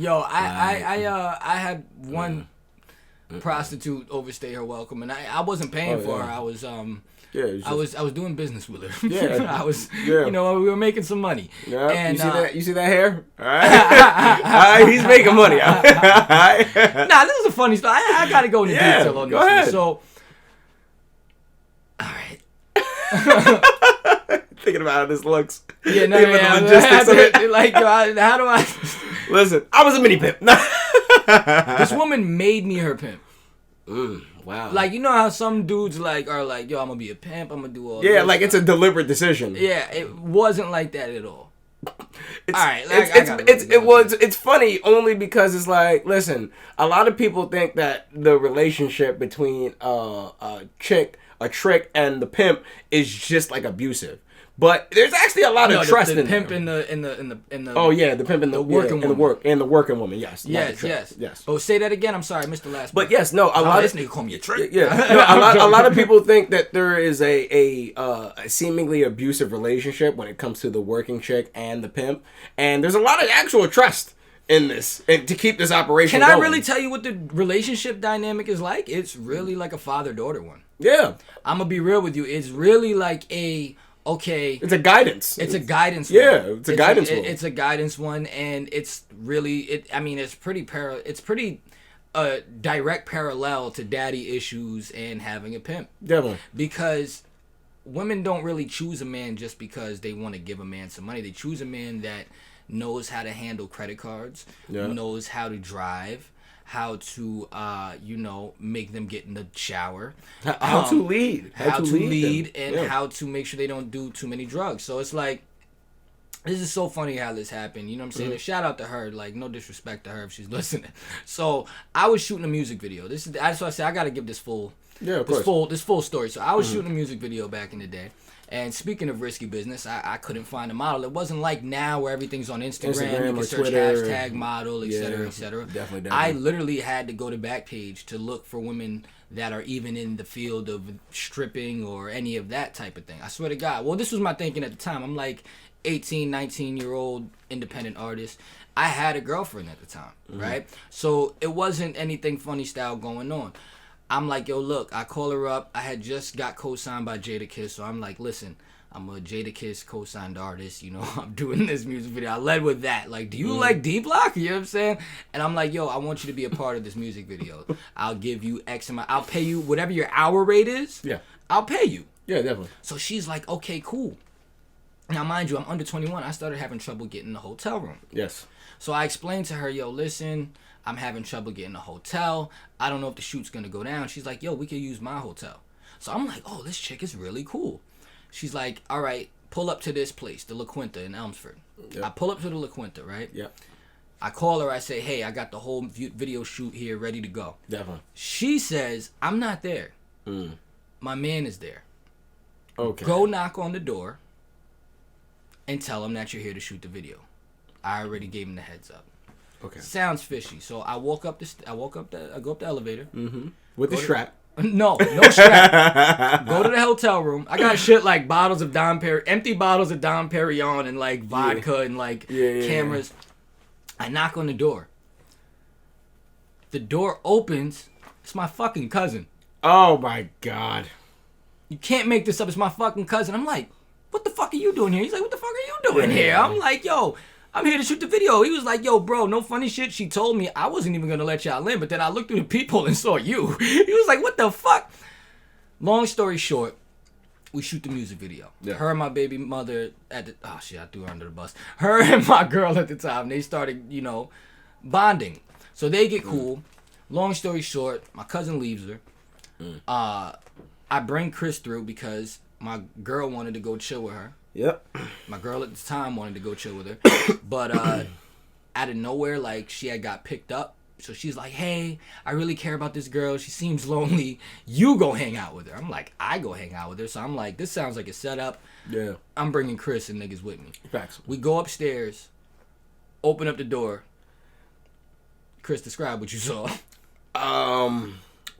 Yo, I had one prostitute overstay her welcome, and I wasn't paying for her. I was I was doing business with her. Yeah, I was. Yeah. You know, we were making some money. Yeah. And you see that hair? All right. He's making money. Nah, this is a funny story. I gotta go into detail on this one. So, all right. Thinking about how this looks. Yeah, no, yeah. The logistics of it. Like, how do I? Listen, I was a mini pimp. This woman made me her pimp. Wow. Like, you know how some dudes are like, yo, I'm gonna be a pimp. I'm gonna do all. Yeah, like stuff. It's a deliberate decision. Yeah, it wasn't like that at all. It's, all right, it's funny only because it's like, listen, a lot of people think that the relationship between a trick, and the pimp is just like abusive. But there's actually a lot of trust in the pimp in the oh yeah, the pimp in the working woman. In the working woman. Yes. Yes. Oh, say that again. I'm sorry, I missed the last. But yes, no. A lot this nigga call me a trick. Yeah. No, a lot of people think that there is a seemingly abusive relationship when it comes to the working chick and the pimp, and there's a lot of actual trust in this and to keep this operation going. Can I really tell you what the relationship dynamic is like? It's really like a father-daughter one. Yeah. I'm gonna be real with you. It's really like it's a guidance. It's a guidance one. Yeah, it's a guidance one. It's a guidance one, and it's really it's pretty direct parallel to daddy issues and having a pimp. Definitely. Because women don't really choose a man just because they want to give a man some money. They choose a man that knows how to handle credit cards, knows how to drive, how to make them get in the shower, how to lead, and how to make sure they don't do too many drugs. So it's like, this is so funny how this happened. You know what I'm saying? Mm-hmm. Shout out to her. Like, no disrespect to her if she's listening. So I was shooting a music video. That's why I said I got to give this full story. So I was shooting a music video back in the day. And speaking of risky business, I couldn't find a model. It wasn't like now where everything's on Instagram. You can search Twitter, hashtag model, etc., etc. Definitely. I literally had to go to Backpage to look for women that are even in the field of stripping or any of that type of thing. I swear to God. Well, this was my thinking at the time. I'm like 18, 19-year-old independent artist. I had a girlfriend at the time, right? So it wasn't anything funny style going on. I'm like, yo, look, I call her up. I had just got co-signed by Jadakiss, so I'm like, listen, I'm a Jadakiss co-signed artist. You know, I'm doing this music video. I led with that. Like, do you like D-Block? You know what I'm saying? And I'm like, yo, I want you to be a part of this music video. I'll give you X amount. I'll pay you whatever your hour rate is. Yeah. I'll pay you. Yeah, definitely. So she's like, okay, cool. Now, mind you, I'm under 21. I started having trouble getting a hotel room. Yes. So I explained to her, yo, listen, I'm having trouble getting a hotel. I don't know if the shoot's going to go down. She's like, yo, we could use my hotel. So I'm like, oh, this chick is really cool. She's like, all right, pull up to this place, the La Quinta in Elmsford. Yep. I pull up to the La Quinta, right? Yeah. I call her. I say, hey, I got the whole video shoot here ready to go. Definitely. She says, I'm not there. My man is there. Okay. Go knock on the door and tell him that you're here to shoot the video. I already gave him the heads up. Okay. Sounds fishy. So I go up the elevator. Mm-hmm. With the strap. No strap. Go to the hotel room. I got shit like bottles of empty bottles of Dom Perignon and like vodka and like cameras. I knock on the door. The door opens. It's my fucking cousin. Oh my God. You can't make this up. It's my fucking cousin. I'm like, what the fuck are you doing here? He's like, what the fuck are you doing here? I'm like, yo, I'm here to shoot the video. He was like, yo, bro, no funny shit. She told me I wasn't even going to let y'all in, but then I looked through the peephole and saw you. He was like, what the fuck? Long story short, we shoot the music video. Yeah. Her and my baby mother I threw her under the bus. Her and my girl at the time, they started, bonding. So they get cool. Long story short, my cousin leaves her. I bring Chris through because my girl wanted to go chill with her. Yep. My girl at the time wanted to go chill with her. But out of nowhere, like, she had got picked up. So she's like, hey, I really care about this girl. She seems lonely. You go hang out with her. I'm like, I go hang out with her. So I'm like, this sounds like a setup. Yeah. I'm bringing Chris and niggas with me. Facts. We go upstairs, open up the door. Chris, describe what you saw.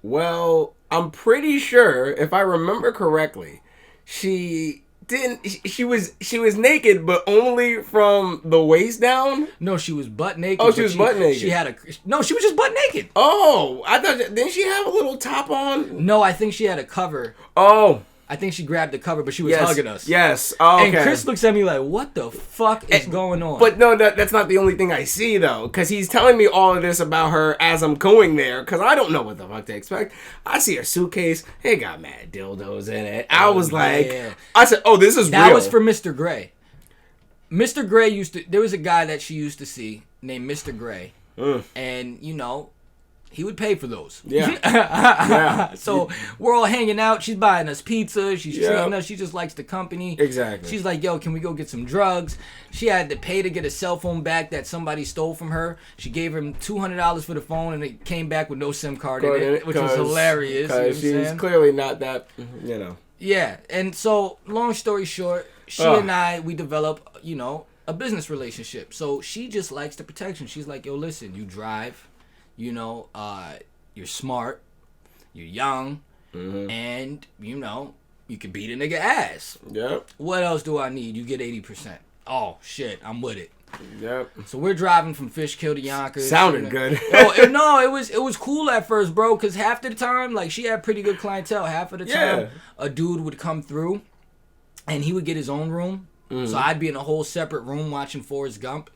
Well, I'm pretty sure, if I remember correctly, she didn't she was naked, but only from the waist down? No, she was butt naked. Oh, she was butt naked. She had no, she was just butt naked. Oh, I thought, didn't she have a little top on? No, I think she had a cover. Oh. I think she grabbed the cover, but she was hugging us. Yes. Oh, okay. And Chris looks at me like, what the fuck is going on? But no, that's not the only thing I see, though. Because he's telling me all of this about her as I'm going there. Because I don't know what the fuck to expect. I see her suitcase. It got mad dildos in it. I was like... Yeah. I said, oh, this is real. That was for Mr. Gray. Mr. Gray used to... There was a guy that she used to see named Mr. Gray. And, you know... He would pay for those. Yeah. Yeah. So we're all hanging out. She's buying us pizza. She's treating us. She just likes the company. Exactly. She's like, yo, can we go get some drugs? She had to pay to get a cell phone back that somebody stole from her. She gave him $200 for the phone, and it came back with no SIM card in it, which was hilarious. Because she's clearly not that, you know. Yeah. And so, long story short, she and I, we develop, you know, a business relationship. So she just likes the protection. She's like, yo, listen, you drive. You know, you're smart, you're young, and, you know, you can beat a nigga ass. Yep. What else do I need? You get 80%. Oh, shit, I'm with it. Yep. So we're driving from Fishkill to Yonkers. Sounded good. No, it was cool at first, bro, because half the time, like, she had pretty good clientele. Half of the time, a dude would come through, and he would get his own room. So I'd be in a whole separate room watching Forrest Gump.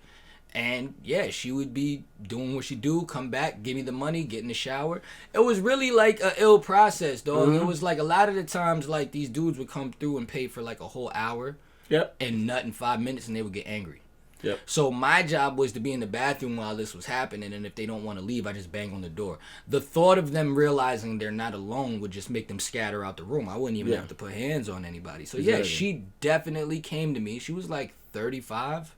And, yeah, she would be doing what she do, come back, give me the money, get in the shower. It was really, like, a ill process, dog. It was, like, a lot of the times, like, these dudes would come through and pay for, like, a whole hour. Yep. And nut in 5 minutes, and they would get angry. Yep. So my job was to be in the bathroom while this was happening, and if they don't want to leave, I just bang on the door. The thought of them realizing they're not alone would just make them scatter out the room. I wouldn't even have to put hands on anybody. So, yeah, she definitely came to me. She was, like, 35.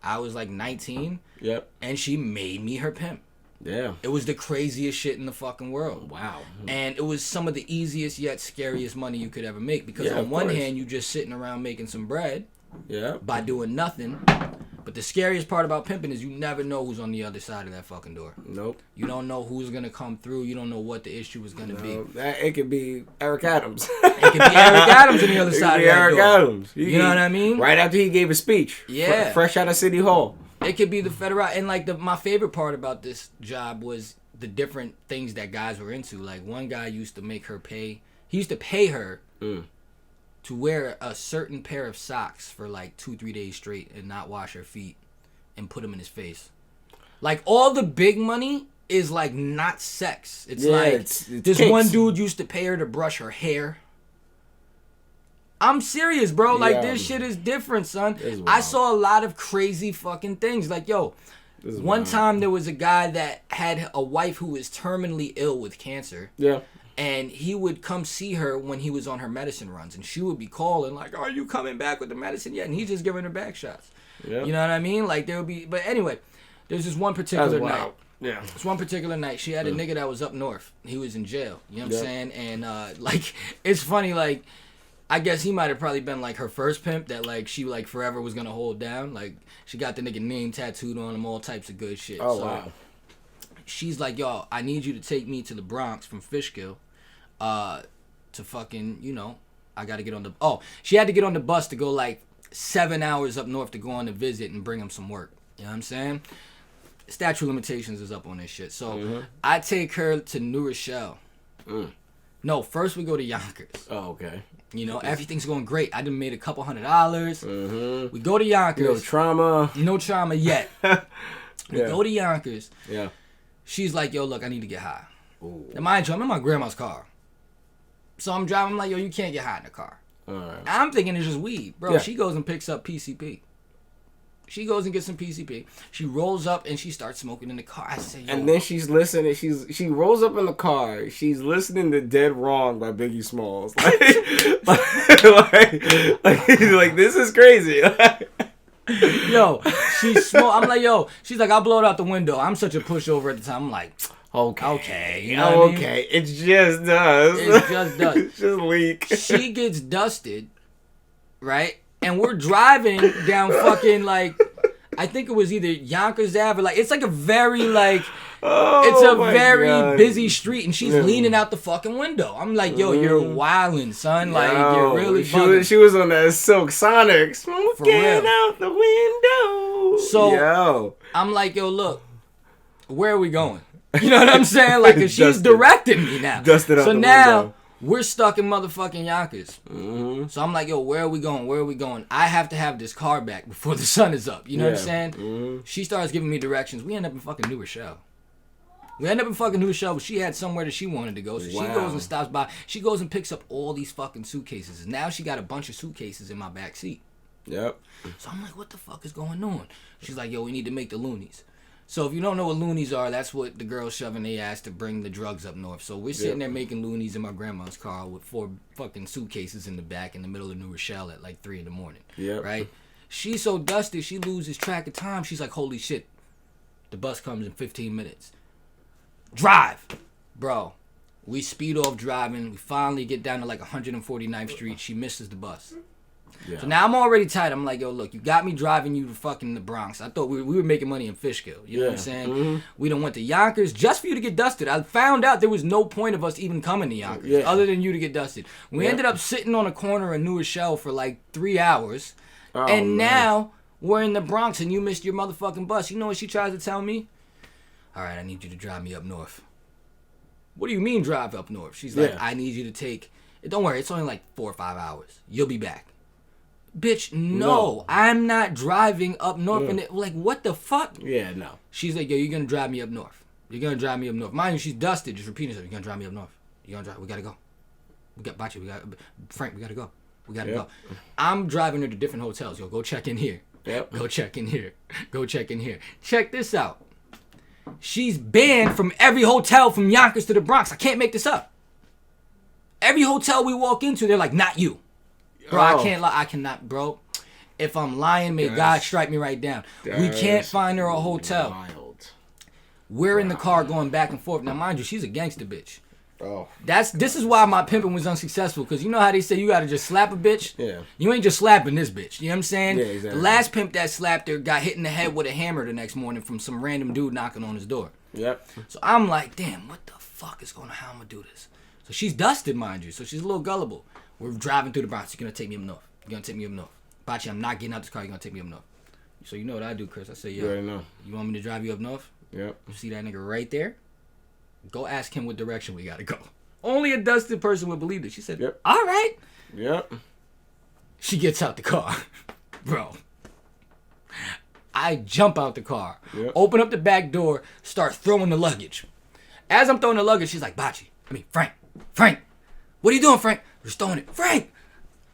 I was like 19. Yep. And she made me her pimp. Yeah. It was the craziest shit in the fucking world. Wow. And it was some of the easiest yet scariest money you could ever make. Because on one hand, you just sitting around making some bread. Yeah. By doing nothing. But the scariest part about pimping is you never know who's on the other side of that fucking door. Nope. You don't know who's going to come through. You don't know what the issue is going to be. It could be Eric Adams. It could be Eric Adams on the other side of that Eric door. Adams. You know what I mean? Right after he gave a speech. Yeah. Fresh out of City Hall. It could be the federal. And, like, my favorite part about this job was the different things that guys were into. Like, one guy used to make her pay. He used to pay her to wear a certain pair of socks for, like, 2-3 days straight and not wash her feet and put them in his face. Like, all the big money is, like, not sex. It's it's this kinks. One dude used to pay her to brush her hair. I'm serious, bro. Like, this shit is different, son. I saw a lot of crazy fucking things. Like, yo, one time there was a guy that had a wife who was terminally ill with cancer. Yeah. And he would come see her when he was on her medicine runs. And she would be calling, like, are you coming back with the medicine yet? And he's just giving her back shots. Yep. You know what I mean? Like, there would be... But anyway, there's this one particular night. Yeah. This one particular night, she had a nigga that was up north. He was in jail. You know what I'm saying? And, like, it's funny, like... I guess he might have probably been, like, her first pimp that, like, she, like, forever was going to hold down. Like, she got the nigga name tattooed on him, all types of good shit. Oh, so, wow. She's like, yo, I need you to take me to the Bronx from Fishkill to fucking, you know, I got to get on the... Oh, she had to get on the bus to go, like, 7 hours up north to go on a visit and bring him some work. You know what I'm saying? Statute of limitations is up on this shit. So, I take her to New Rochelle. No, first we go to Yonkers. Oh, okay. You know, everything's going great. I done made a couple $100. We go to Yonkers. No trauma. No trauma yet. We go to Yonkers. Yeah. She's like, yo, look, I need to get high. Ooh. And mind you, I'm in my grandma's car. So I'm driving, I'm like, yo, you can't get high in the car. All right. I'm thinking it's just weed. Bro, she goes and picks up PCP. She goes and gets some PCP. She rolls up and she starts smoking in the car. I say, yo. And then she's listening. She rolls up in the car. She's listening to "Dead Wrong" by Biggie Smalls. Like this is crazy. Yo, I'm like, yo. She's like, I'll blow it out the window. I'm such a pushover at the time. I'm like, okay. You know what I mean? It just does. It just does. It's just leak. She gets dusted, right? And we're driving down fucking, like, I think it was either Yonkers Ave or, like, it's like a very, like, It's a my very God. busy street, and she's leaning out the fucking window. I'm like, yo, you're wildin', son. Like, you're really bugging. She was on that Silk Sonic. Smoking real. out the window. So, yo. I'm like, yo, look, where are we going? You know what I'm saying? Like, 'cause she's Dusted. directing me now. Dusted out so the now, window. we're stuck in motherfucking Yonkers. Mm-hmm. So I'm like, yo, where are we going? Where are we going? I have to have this car back before the sun is up. You know what I'm saying? Mm-hmm. She starts giving me directions. We end up in fucking New Rochelle. But she had somewhere that she wanted to go. So she goes and stops by. She goes and picks up all these fucking suitcases. And now she got a bunch of suitcases in my back seat. Yep. So I'm like, what the fuck is going on? She's like, yo, we need to make the loonies. So if you don't know what loonies are, that's what the girls shoving their ass to bring the drugs up north. So we're sitting there making loonies in my grandma's car with 4 fucking suitcases in the back in the middle of New Rochelle at like 3 a.m. Yep. Right? She's so dusted, she loses track of time. She's like, holy shit, the bus comes in 15 minutes. Drive. Bro, we speed off driving. We finally get down to like 149th Street. She misses the bus. Yeah. So now I'm already tight. I'm like, yo, look, you got me driving you to fucking the Bronx. I thought we were making money in Fishkill. You know what I'm saying? Mm-hmm. We done went to Yonkers just for you to get dusted. I found out there was no point of us even coming to Yonkers other than you to get dusted. We ended up sitting on a corner in New Rochelle for like 3 hours. And now we're in the Bronx and you missed your motherfucking bus. You know what she tries to tell me? All right, I need you to drive me up north. What do you mean drive up north? She's like, I need you to take... Don't worry, it's only like 4 or 5 hours. You'll be back. Bitch, no, I'm not driving up north. And like, what the fuck? Yeah, no. She's like, yo, you're gonna drive me up north. You're gonna drive me up north. Mind you, she's dusted, just repeating herself. You're gonna drive me up north. You're gonna drive. We gotta go. We got Bachi. Frank. We gotta go. We gotta go. I'm driving her to different hotels. Yo, go check in here. Yep. Go check in here. Go check in here. Check this out. She's banned from every hotel from Yonkers to the Bronx. I can't make this up. Every hotel we walk into, they're like, not you. Bro, I can't lie. I cannot, bro. If I'm lying, may God strike me right down. We can't find her a hotel. Wild. We're in the car going back and forth. Now, mind you, she's a gangster bitch. Oh. This is why my pimping was unsuccessful. Because you know how they say you got to just slap a bitch? Yeah. You ain't just slapping this bitch. You know what I'm saying? Yeah, exactly. The last pimp that slapped her got hit in the head with a hammer the next morning from some random dude knocking on his door. Yep. So I'm like, damn, what the fuck is going on? How am I do this? So she's dusted, mind you. So she's a little gullible. We're driving through the Bronx. You're going to take me up north. You're going to take me up north. Bachi, I'm not getting out this car. You're going to take me up north. So you know what I do, Chris. I say, yo, you want me to drive you up north? Yep. You see that nigga right there? Go ask him what direction we got to go. Only a dusted person would believe it. She said, all right. Yep. She gets out the car. Bro. I jump out the car. Open up the back door. Start throwing the luggage. As I'm throwing the luggage, she's like, Frank. What are you doing, Frank? We're throwing it. Frank!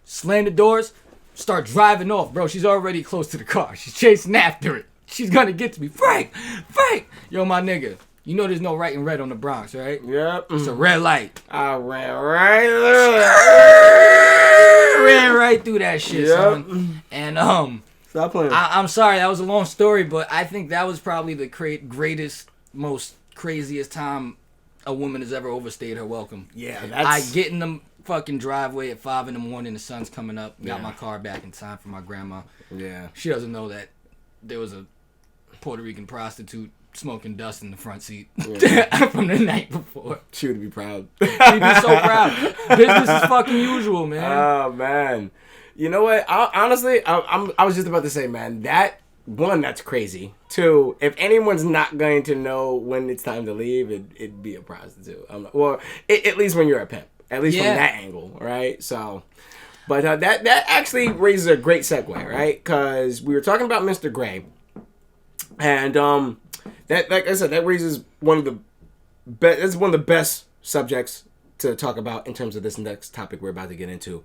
Slam the doors. Start driving off. Bro, she's already close to the car. She's chasing after it. She's gonna get to me. Frank! Yo, my nigga. You know there's no right and red on the Bronx, right? Yep. It's a red light. I ran right through Ran right through that shit, son. And, Stop playing. I'm sorry, that was a long story, but I think that was probably the greatest, most craziest time a woman has ever overstayed her welcome. Yeah, I get in the fucking driveway at 5 a.m. The sun's coming up. Got my car back in time for my grandma. Yeah. She doesn't know that there was a Puerto Rican prostitute smoking dust in the front seat from the night before. She would be proud. She'd be so proud. Business is fucking usual, man. Oh, man. You know what? Honestly, I was just about to say, man, that's crazy. 2, if anyone's not going to know when it's time to leave, it'd be a prostitute. At least when you're a pimp. At least from that angle, right? So, but that actually raises a great segue, right? Because we were talking about Mr. Gray, and that, like I said, that raises one of the best subjects to talk about in terms of this next topic we're about to get into.